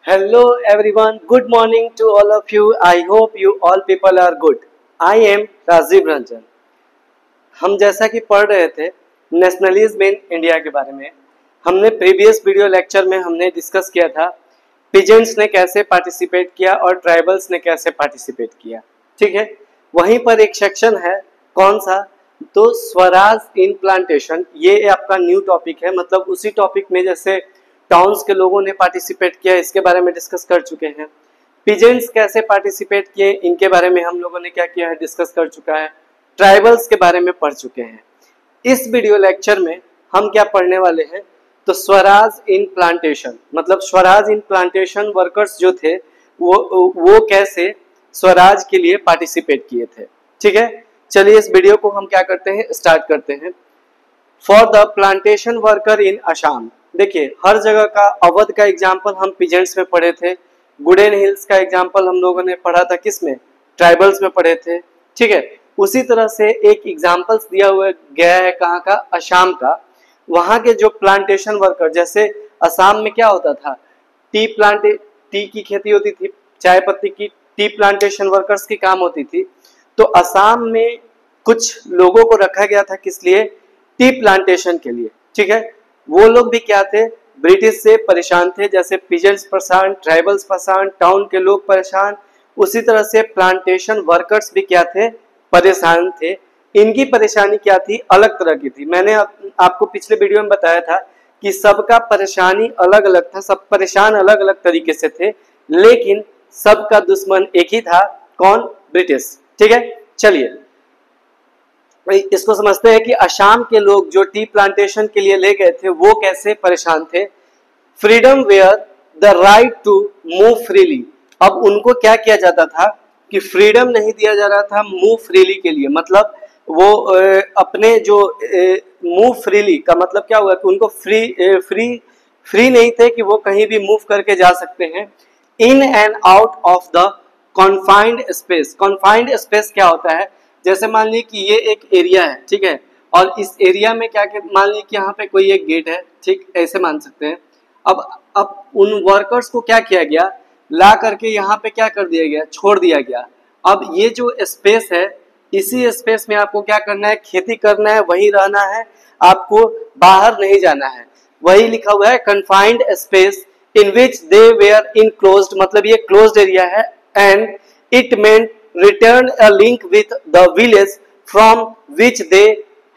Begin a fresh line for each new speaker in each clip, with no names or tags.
Hello everyone, good morning to all of you. I hope you all people are good. I am Rajiv Ranjan. हम जैसा कि पढ़ रहे थे नेशनलिज्म इन इंडिया के बारे में, हमने प्रीवियस वीडियो लेक्चर में हमने डिस्कस किया था पिजेंट्स ने कैसे पार्टिसिपेट किया और ट्राइबल्स ने कैसे पार्टिसिपेट किया. ठीक है, वहीं पर एक सेक्शन है, कौन सा? तो स्वराज इन प्लांटेशन. ये आपका न्यू टॉपिक है, मतलब उसी टॉपिक में जैसे टाउन्स के लोगों ने पार्टिसिपेट किया, इसके बारे में डिस्कस कर चुके हैं. पिजेंट्स कैसे पार्टिसिपेट किए, इनके बारे में हम लोगों ने क्या किया है, डिस्कस कर चुका है. ट्राइबल्स के बारे में पढ़ चुके हैं. इस वीडियो लेक्चर में हम क्या पढ़ने वाले हैं, तो स्वराज इन प्लांटेशन, मतलब स्वराज इन प्लांटेशन वर्कर्स जो थे वो कैसे स्वराज के लिए पार्टिसिपेट किए थे. ठीक है, चलिए इस वीडियो को हम क्या करते हैं, स्टार्ट करते हैं. For the plantation worker in Assam. देखिए, हर जगह का अवध का एग्जाम्पल हम पिजेंट्स में पढ़े थे, गुडेन हिल्स का एग्जाम्पल हम लोगों ने पढ़ा था किसमें, ट्राइबल्स में पढ़े थे. ठीक है, उसी तरह से एक एग्जाम्पल्स दिया हुआ गया है कहाँ का, असम का. वहाँ के जो प्लांटेशन वर्कर, जैसे असम में क्या होता था, टी की खेती होती थी, चाय पत्ती की, टी प्लांटेशन वर्कर्स की काम होती थी. तो असम में कुछ लोगों को रखा गया था, किस लिए, टी प्लांटेशन के लिए. ठीक है, वो लोग भी क्या थे, ब्रिटिश से परेशान थे. जैसे पिजेंट्स परेशान, ट्राइबल्स परेशान, टाउन के लोग परेशान, उसी तरह से प्लांटेशन वर्कर्स भी क्या थे, परेशान थे. इनकी परेशानी क्या थी, अलग तरह की थी. मैंने आपको पिछले वीडियो में बताया था कि सबका परेशानी अलग अलग था, सब परेशान अलग अलग तरीके से थे, लेकिन सबका दुश्मन एक ही था, कौन, ब्रिटिश. ठीक है, चलिए इसको समझते हैं कि असम के लोग जो टी प्लांटेशन के लिए ले गए थे वो कैसे परेशान थे. Freedom were the right to move freely. अब उनको क्या किया जाता था कि फ्रीडम नहीं दिया जा रहा था मूव फ्रीली के लिए. मतलब वो अपने जो मूव फ्रीली का मतलब क्या हुआ कि उनको फ्री नहीं थे कि वो कहीं भी मूव करके जा सकते हैं. In and out of the confined space. Confined space क्या होता है, जैसे मान लीजिए कि ये एक एरिया है, ठीक है, और इस एरिया में क्या, मान लीजिए कि यहाँ पे कोई एक गेट है, ठीक, ऐसे मान सकते हैं. अब उन वर्कर्स को क्या किया गया, ला करके यहाँ पे क्या कर दिया गया, छोड़ दिया गया. अब ये जो स्पेस है, इसी स्पेस में आपको क्या करना है, खेती करना है, वहीं रहना है, आपको बाहर नहीं जाना है. वही लिखा हुआ है confined space in which they were enclosed, मतलब ये क्लोज्ड एरिया है. And it meant return a link with the village from which they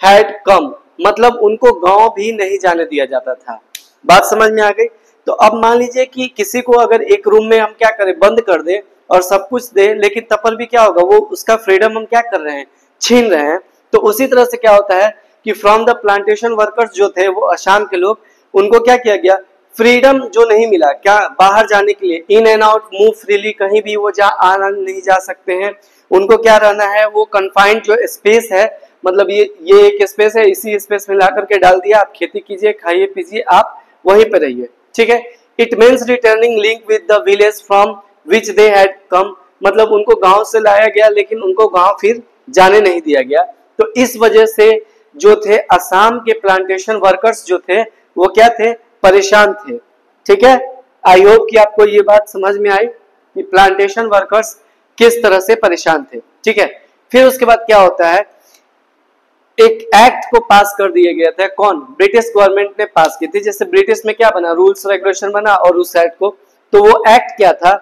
had come. मतलब उनको गांव भी नहीं जाने दिया जाता था. बात समझ में आ गई. तो अब मान लीजिए कि किसी को अगर एक रूम में हम क्या करें, बंद कर दे और सब कुछ दे, लेकिन तब पर भी क्या होगा, वो उसका फ्रीडम हम क्या कर रहे हैं, छीन रहे हैं. तो उसी तरह से क्या होता है कि फ्रॉम द प्लांटेशन वर्कर्स जो थे वो असम के लोग, उनको क्या किया गया, फ्रीडम जो नहीं मिला, क्या, बाहर जाने के लिए, in and out move freely, कहीं भी वो आना नहीं जा सकते हैं. उनको क्या रहना है, वो कन्फाइंड जो स्पेस है, मतलब ये एक स्पेस है, इसी स्पेस में ला करके डाल दिया, आप खेती कीजिए, खाइए पीजिए, आप वहीं पे रहिए. ठीक है. It means returning link with the village from which they had come. मतलब उनको गांव से लाया गया, लेकिन उनको गांव फिर जाने नहीं दिया गया. तो इस वजह से जो थे असम के प्लांटेशन वर्कर्स जो थे वो क्या थे, परेशान थे. ठीक है, आई होप कि आपको ये बात समझ में आई कि प्लांटेशन वर्कर्स किस तरह से परेशान थे. ठीक है, फिर उसके बाद क्या होता है, एक एक्ट को पास कर दिया गया था, कौन, ब्रिटिश गवर्नमेंट ने पास की थी. जैसे ब्रिटिश में क्या बना, रूल्स रेगुलेशन बना, और उस एक्ट को, तो वो एक्ट क्या था,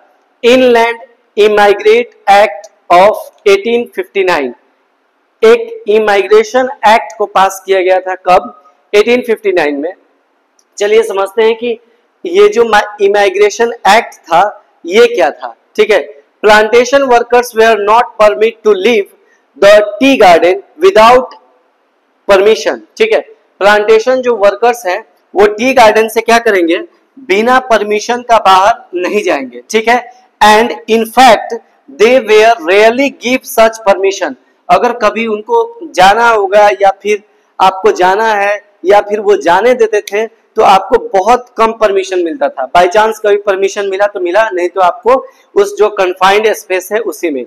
इनलैंड इमाइग्रेट एक्ट ऑफ 1859. एक इमाइग्रेशन एक्ट को पास किया गया था, कब, 1859 में. चलिए समझते हैं कि ये जो इमाइग्रेशन एक्ट था ये क्या था. ठीक है, plantation workers were not permit to leave the tea garden without permission. ठीक है, प्लांटेशन जो वर्कर्स हैं वो टी गार्डन से क्या करेंगे, बिना परमिशन का बाहर नहीं जाएंगे. ठीक है, and in fact they were rarely give such permission. अगर कभी उनको जाना होगा या फिर आपको जाना है या फिर वो जाने देते थे तो आपको बहुत कम परमिशन मिलता था. बाय चांस कभी परमिशन मिला तो मिला, नहीं तो आपको उस जो कन्फाइंड स्पेस है उसी में.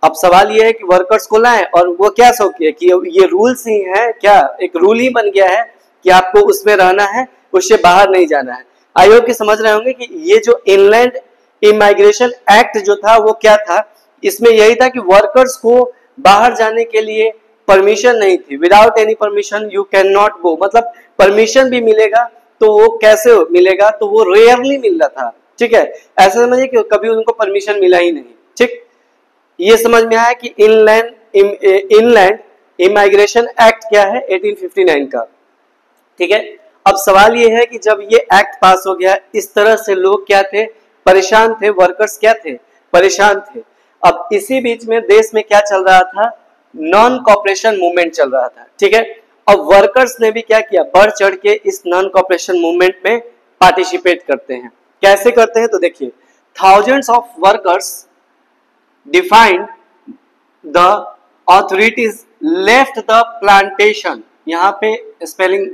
अब सवाल ये है कि वर्कर्स को लाएं, और वो क्या सोचिए कि ये रूल्स ही है क्या, एक रूल ही बन गया है कि आपको उसमें रहना है, उससे बाहर नहीं जाना है. आई होप कि समझ रहे होंगे कि ये जो इनलैंड इमाइग्रेशन एक्ट जो था वो क्या था, इसमें यही था कि वर्कर्स को बाहर जाने के लिए परमिशन नहीं थी, without any permission you can not go, मतलब परमिशन भी मिलेगा तो वो कैसे मिलेगा, तो वो रेयरली मिल रहा था, ठीक है, ऐसा समझिए कि कभी उनको परमिशन मिला ही नहीं, ठीक। ये समझ में आया कि इनलैंड इमाइग्रेशन एक्ट क्या है 1859 का, ठीक है। अब सवाल ये है कि जब ये एक्ट पास हो गया, इस तरह से लोग क्या थे, परेशान थे, वर्कर्स क्या थे, परेशान थे। अब इसी बीच में देश में क्या चल रहा था, नॉन कॉपरेशन मूवमेंट चल रहा था, ठीक है। अब वर्कर्स ने भी क्या किया, बढ़ चढ़ के इस नॉन कॉपरेशन मूवमेंट में पार्टिसिपेट करते हैं। कैसे करते हैं तो देखिए, thousands of workers defined the authorities left the plantation, यहाँ पे स्पेलिंग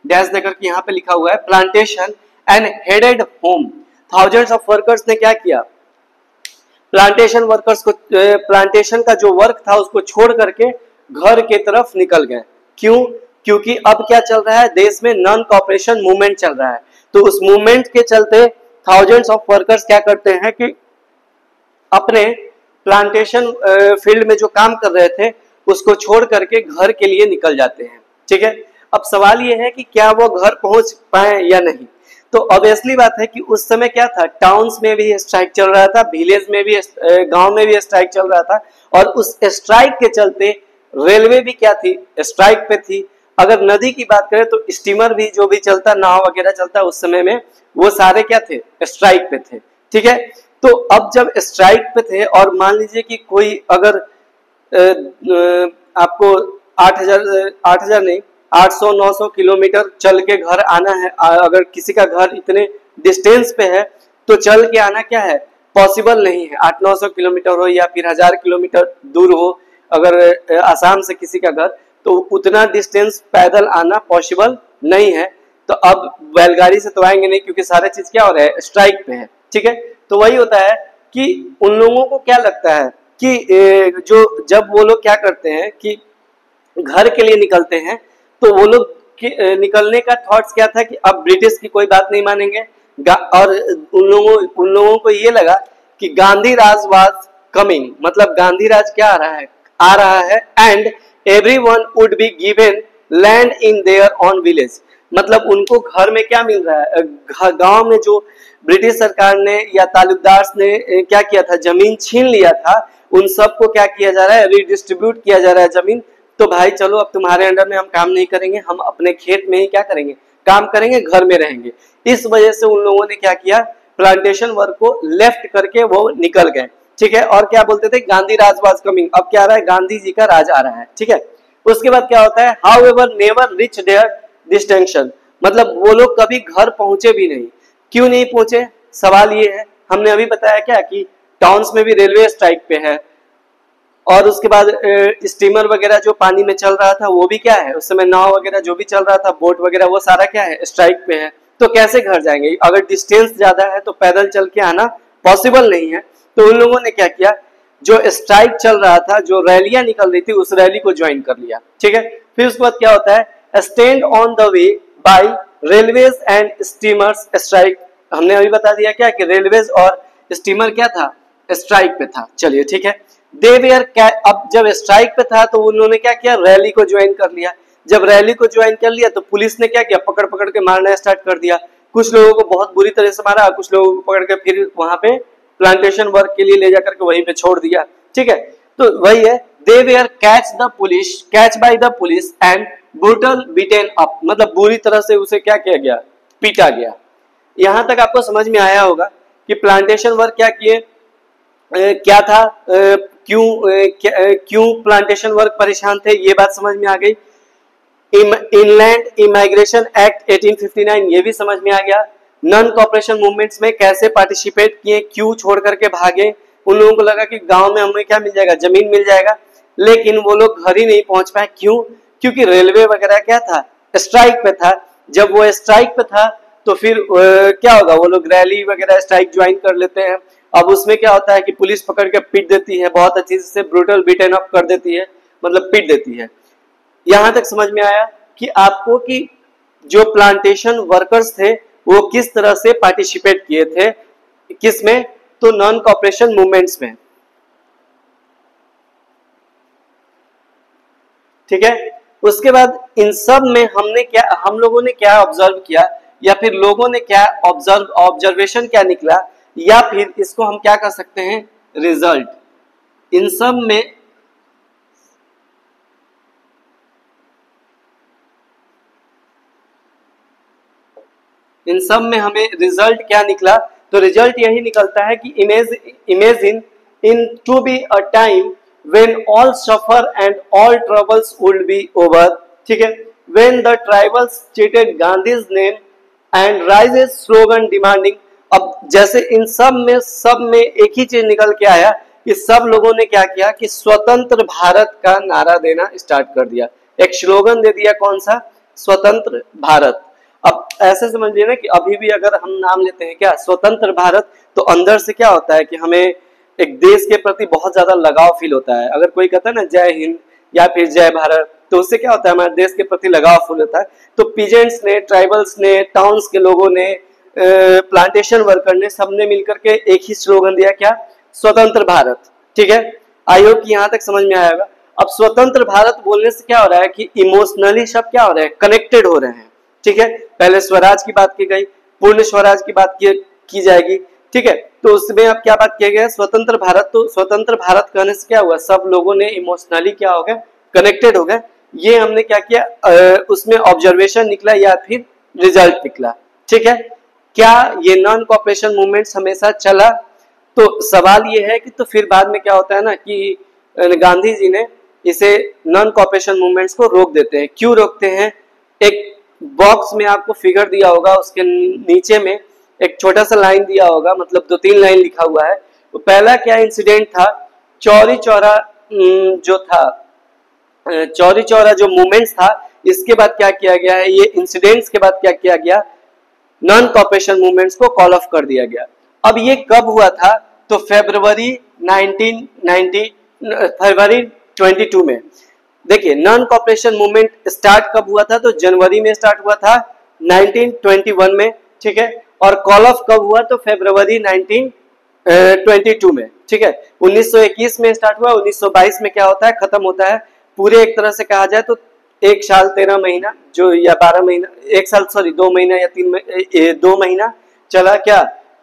डैश देकर के यहाँ पे लिखा हुआ है plantation and headed home. Thousands of workers ने क्या किया, प्लांटेशन वर्कर्स को, प्लांटेशन का जो वर्क था उसको छोड़ करके घर के तरफ निकल गए। क्यों, क्योंकि अब क्या चल रहा है, देश में नॉन कॉपरेशन मूवमेंट चल रहा है। तो उस मूवमेंट के चलते थाउजेंड्स ऑफ वर्कर्स क्या करते हैं कि अपने प्लांटेशन फील्ड में जो काम कर रहे थे उसको छोड़ करके घर के लिए निकल जाते हैं, ठीक है। अब सवाल ये है कि क्या वो घर पहुंच पाए या नहीं। तो ऑब्वियसली बात है कि उस समय क्या था, टाउन्स में भी स्ट्राइक चल रहा था, विलेज में भी, गांव में भी स्ट्राइक चल रहा था, और उस स्ट्राइक के चलते रेलवे भी क्या थी, स्ट्राइक पे थी। अगर नदी की बात करें तो स्टीमर भी जो भी चलता, नाव वगैरह चलता उस समय में, वो सारे क्या थे, स्ट्राइक पे थे, ठीक है। तो अब जब स्ट्राइक पे थे और मान लीजिए कि कोई अगर आपको 8,000 नहीं 800-900 किलोमीटर चल के घर आना है, अगर किसी का घर इतने डिस्टेंस पे है तो चल के आना क्या है, पॉसिबल नहीं है। 800-900 किलोमीटर हो या फिर 1000 किलोमीटर दूर हो, अगर आसाम से किसी का घर, तो उतना डिस्टेंस पैदल आना पॉसिबल नहीं है। तो अब बैलगाड़ी से तो आएंगे नहीं, क्योंकि सारे चीज क्या हो रहा है, स्ट्राइक पे है, ठीक है। तो वही होता है कि उन लोगों को क्या लगता है कि जो जब वो लोग क्या करते हैं कि घर के लिए निकलते हैं, तो वो लोग निकलने का थॉट्स क्या था कि अब ब्रिटिश की कोई बात नहीं मानेंगे, और उन लोगों को ये लगा कि गांधी राज वाज कमिंग, मतलब गांधी राज क्या आ रहा है, and everyone would be given land in their own village, मतलब उनको घर में क्या मिल रहा है, गांव में जो ब्रिटिश सरकार ने या तालुकदार ने क्या किया था, जमीन छीन लिया था, उन सबको क्या किया जा रहा है, रिडिस्ट्रीब्यूट किया जा रहा है जमीन। तो भाई चलो अब तुम्हारे अंडर में हम काम नहीं करेंगे, हम अपने खेत में ही क्या करेंगे, काम करेंगे, घर में रहेंगे। इस वजह से उन लोगों ने क्या किया, प्लांटेशन वर्क को लेफ्ट करके वो निकल गए, ठीक है। और क्या बोलते थे, गांधी राज वाज कमिंग, अब क्या आ रहा है, गांधी जी का राज आ रहा है, ठीक है। उसके बाद क्या होता है, however never reach their distinction, मतलब वो लोग कभी घर पहुंचे भी नहीं। क्यों नहीं पहुंचे, सवाल ये है, हमने अभी बताया क्या कि टाउन्स में भी रेलवे स्ट्राइक पे है, और उसके बाद स्टीमर वगैरह जो पानी में चल रहा था वो भी क्या है, उस समय नाव वगैरह जो भी चल रहा था, बोट वगैरह, वो सारा क्या है, स्ट्राइक पे है। तो कैसे घर जाएंगे, अगर डिस्टेंस ज्यादा है तो पैदल चल के आना पॉसिबल नहीं है। तो उन लोगों ने क्या किया, जो स्ट्राइक चल रहा था, जो रैलियां निकल रही थी, उस रैली को ज्वाइन कर लिया, ठीक है। फिर उसके बाद क्या होता है, stand on the way by railways and steamers strike, हमने अभी बता दिया क्या कि रेलवेज और स्टीमर क्या था, स्ट्राइक पे था, चलिए ठीक है। दे वेयर, अब जब स्ट्राइक पे था तो उन्होंने क्या किया, रैली को ज्वाइन कर लिया। जब रैली को ज्वाइन कर लिया तो पुलिस ने क्या किया, पकड़ पकड़ के मारना स्टार्ट कर दिया। कुछ लोगों को बहुत बुरी तरह से मारा, कुछ लोगों को पकड़ के फिर वहां पे प्लांटेशन वर्क के लिए ले जाकर के वहीं पे छोड़ दिया, ठीक है। तो वही है, they were catch by the police and brutal beaten up, मतलब बुरी तरह से उसे क्या किया गया, पीटा गया। यहां तक आपको समझ में आया होगा कि प्लांटेशन वर्क क्या किए, क्या था, क्यों प्लांटेशन वर्क परेशान थे, ये बात समझ में आ गई। इनलैंड इमाइग्रेशन एक्ट 1859 ये भी समझ में आ गया। नॉन कॉपरेशन मूवमेंट्स में कैसे पार्टिसिपेट किए, क्यों छोड़ करके भागे, उन लोगों को लगा कि गांव में हमें क्या मिल जाएगा, जमीन मिल जाएगा, लेकिन वो लोग घर ही नहीं पहुंच पाए। क्यों, क्योंकि रेलवे वगैरह क्या था, स्ट्राइक पे था। जब वो स्ट्राइक पे था तो फिर क्या होगा, वो लोग रैली वगैरह स्ट्राइक ज्वाइन कर लेते हैं। अब उसमें क्या होता है कि पुलिस पकड़ के पीट देती है, बहुत अच्छी से ब्रूटल बीटन अप कर देती है, मतलब पीट देती है। यहां तक समझ में आया कि आपको कि जो प्लांटेशन वर्कर्स थे वो किस तरह से पार्टिसिपेट किए थे, किस में, तो नॉन कॉपरेशन मूवमेंट्स में। ठीक है, उसके बाद इन सब में हम लोगों ने क्या ऑब्जर्व किया, या फिर लोगों ने क्या ऑब्जर्वेशन क्या निकला, या फिर इसको हम क्या कर सकते हैं, रिजल्ट। इन सब में हमें रिजल्ट क्या निकला, तो रिजल्ट यही निकलता है कि imagine in to be a time when all suffer and all troubles would be over, ठीक है, when the tribals cheated Gandhi's name and raises slogan demanding। अब जैसे इन सब में एक ही चीज निकल के आया कि सब लोगों ने क्या किया कि स्वतंत्र भारत का नारा देना स्टार्ट कर दिया, एक स्लोगन दे दिया, कौन सा, स्वतंत्र भारत। अब ऐसे समझिए ना कि अभी भी अगर हम नाम लेते हैं क्या, स्वतंत्र भारत, तो अंदर से क्या होता है कि हमें एक देश के प्रति बहुत ज्यादा लगाव फील होता है। अगर कोई कहता है ना जय हिंद या फिर जय भारत, तो उससे क्या होता है, हमारे देश के प्रति लगाव फील होता है। तो पीजेंट्स ने, ट्राइबल्स ने, टाउन्स के लोगों ने, प्लांटेशन वर्कर ने, सबने मिलकर के एक ही स्लोगन दिया, क्या, स्वतंत्र भारत। ठीक है, आई होप कि यहाँ तक समझ में आएगा। अब स्वतंत्र भारत बोलने से क्या हो रहा है कि इमोशनली सब क्या हो रहे हैं, कनेक्टेड हो रहे हैं। ठीक है, पहले स्वराज की बात की गई, पूर्ण स्वराज की बात की जाएगी। ठीक है, तो उसमें अब क्या बात किया गया, स्वतंत्र भारत। तो स्वतंत्र भारत कहने से क्या हुआ, सब लोगों ने इमोशनली क्या हो गए, कनेक्टेड हो गए। ये हमने क्या किया, उसमें ऑब्जर्वेशन निकला या फिर रिजल्ट निकला। ठीक है, क्या ये नॉन कॉपरेशन मूवमेंट्स हमेशा चला, तो सवाल ये है कि तो फिर बाद में क्या होता है ना कि गांधी जी ने इसे नॉन कॉपरेशन मूवमेंट्स को रोक देते हैं। क्यों रोकते हैं, एक बॉक्स में आपको फिगर दिया होगा, उसके नीचे में एक छोटा सा लाइन दिया होगा, मतलब 2-3 लाइन लिखा हुआ है। तो पहला क्या इंसिडेंट था, चौरी चौरा जो था, चौरी चौरा जो मूवमेंट्स था, इसके बाद क्या किया गया है, ये इंसिडेंट्स के बाद क्या किया गया, नॉन कॉपरेशन मूवमेंट्स को कॉल ऑफ कर दिया गया। अब ये कब हुआ था, तो फरवरी 22 में। देखिए, नॉन कॉपरेशन मूवमेंट स्टार्ट कब हुआ था, तो जनवरी में स्टार्ट हुआ था 1921 में। ठीक है, और कॉल ऑफ कब हुआ, तो फरवरी 1922 में। ठीक है, 1921 में स्टार्ट हुआ, 1922 में क्या होता है, खत्म होता है। पूरे एक तरह से कहा जाए तो 1 साल 13 महीना जो, या 12 महीना, 1 साल सॉरी 2 महीना या 2 महीना चला क्या,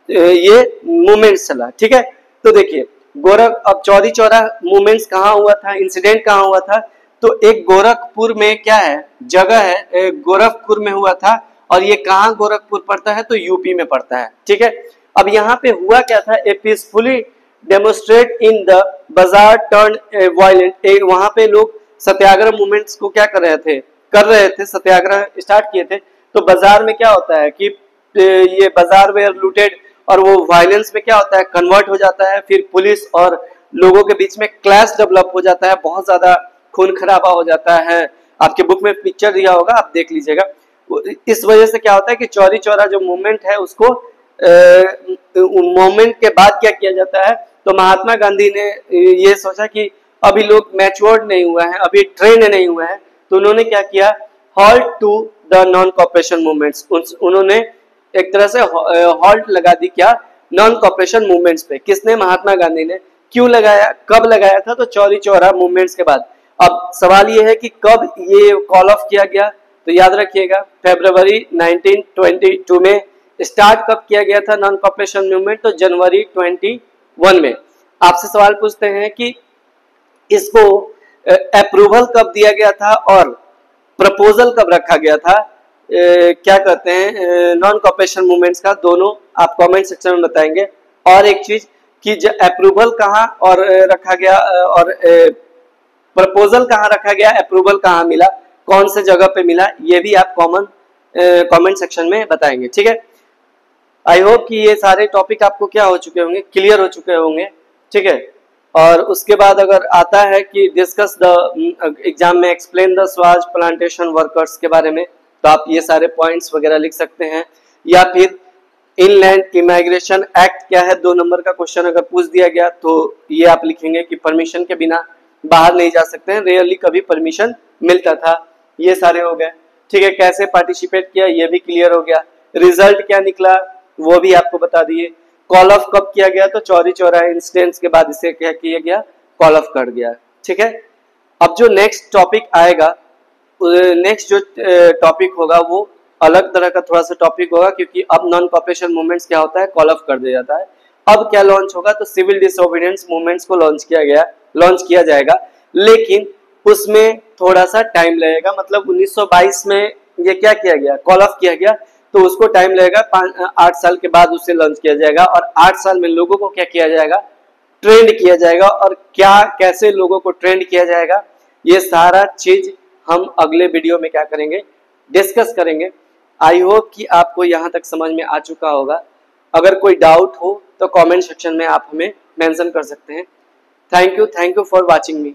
ये मूवमेंट चला। ठीक है, तो देखिए अब चौरी चौरा मूवमेंट्स कहाँ हुआ था, इंसिडेंट कहाँ हुआ था, तो एक गोरखपुर में क्या है, जगह है, गोरखपुर में हुआ था। और ये कहाँ गोरखपुर पड़ता है, तो यूपी में पड़ता है। ठीक है, अब यहाँ पे हुआ क्या था, ए पीसफुली डेमोन्स्ट्रेट इन द बाजार टर्न वायलेंट। वहां पे लोग सत्याग्रह मूवमेंट्स को क्या कर रहे थे, सत्याग्रह स्टार्ट किए थे। तो बाजार में क्या होता है कि ये बाजार वेयर लूटेड, और वो वायलेंस में क्या होता है, कन्वर्ट हो जाता है। फिर पुलिस और लोगों के बीच में क्लैश डेवलप हो जाता है, बहुत ज्यादा खून खराबा हो जाता है। आपके बुक में पिक्चर दिया होगा, आप देख लीजिएगा। इस वजह से क्या होता है कि चौरी चौरा जो मूवमेंट है, उसको मूवमेंट के बाद क्या किया जाता है, तो महात्मा गांधी ने ये सोचा कि अभी लोग मैच्योर्ड नहीं हुआ है, अभी ट्रेन नहीं हुआ है, तो उन्होंने क्या किया, halt to the non cooperation movements. उन्होंने एक तरह से हॉल्ट लगा दी, क्या, नॉन कॉपरेशन मूवमेंट्स पे। किसने, महात्मा गांधी ने। क्यों लगाया, कब लगाया था, तो चौरी चौरा मूवमेंट्स के बाद। अब सवाल ये है कि कब ये कॉल ऑफ किया गया, तो याद रखिएगा फरवरी 1922 में। स्टार्ट कब किया गया था नॉन कॉपरेशन मूवमेंट, तो जनवरी 21 में। आपसे सवाल पूछते हैं कि इसको अप्रूवल कब दिया गया था और प्रपोजल कब रखा गया था, क्या कहते हैं, नॉन कॉपरेशन मूवमेंट्स का, दोनों आप कमेंट सेक्शन में बताएंगे। और एक चीज कि अप्रूवल कहाँ और रखा गया, और प्रपोजल कहाँ रखा गया, अप्रूवल कहाँ मिला, कौन से जगह पे मिला, ये भी आप कमेंट सेक्शन में बताएंगे। ठीक है, आई होप कि ये सारे टॉपिक आपको क्या हो चुके होंगे, क्लियर हो चुके होंगे। ठीक है, और उसके बाद अगर आता है कि डिस्कस द एग्जाम में explain the Swaraj plantation workers के बारे में, तो आप ये सारे पॉइंट्स वगैरह लिख सकते हैं। या फिर इनलैंड इमिग्रेशन एक्ट क्या है, 2 नंबर का क्वेश्चन अगर पूछ दिया गया, तो ये आप लिखेंगे कि परमिशन के बिना बाहर नहीं जा सकते हैं, रेयरली कभी परमिशन मिलता था। ये सारे हो गए। ठीक है, कैसे पार्टिसिपेट किया, ये भी क्लियर हो गया। रिजल्ट क्या निकला वो भी आपको बता दिए। कॉल ऑफ कब किया गया, तो चौरी चौराहे इंसिडेंट्स के बाद इसे क्या किया गया, कॉल ऑफ कर गया। ठीक है, अब जो नेक्स्ट टॉपिक आएगा, नेक्स्ट जो टॉपिक होगा वो अलग तरह का थोड़ा सा टॉपिक होगा, क्योंकि अब नॉन कॉपरेशन मूवमेंट्स क्या होता है, कॉल ऑफ कर दिया जाता है। अब क्या लॉन्च होगा, तो सिविल डिसओबीडियंस मूवमेंट्स को लॉन्च किया जाएगा, लेकिन उसमें थोड़ा सा टाइम लगेगा। मतलब 1922 में ये क्या किया गया, कॉल ऑफ किया गया, तो उसको टाइम लगेगा 8 साल के बाद उसे लॉन्च किया जाएगा, और 8 साल में लोगों को क्या किया जाएगा, ट्रेंड किया जाएगा। और क्या कैसे लोगों को ट्रेंड किया जाएगा, ये सारा चीज हम अगले वीडियो में क्या करेंगे, डिस्कस करेंगे। आई होप कि आपको यहाँ तक समझ में आ चुका होगा। अगर कोई डाउट हो तो कमेंट सेक्शन में आप हमें मेंशन कर सकते हैं। Thank you for watching me.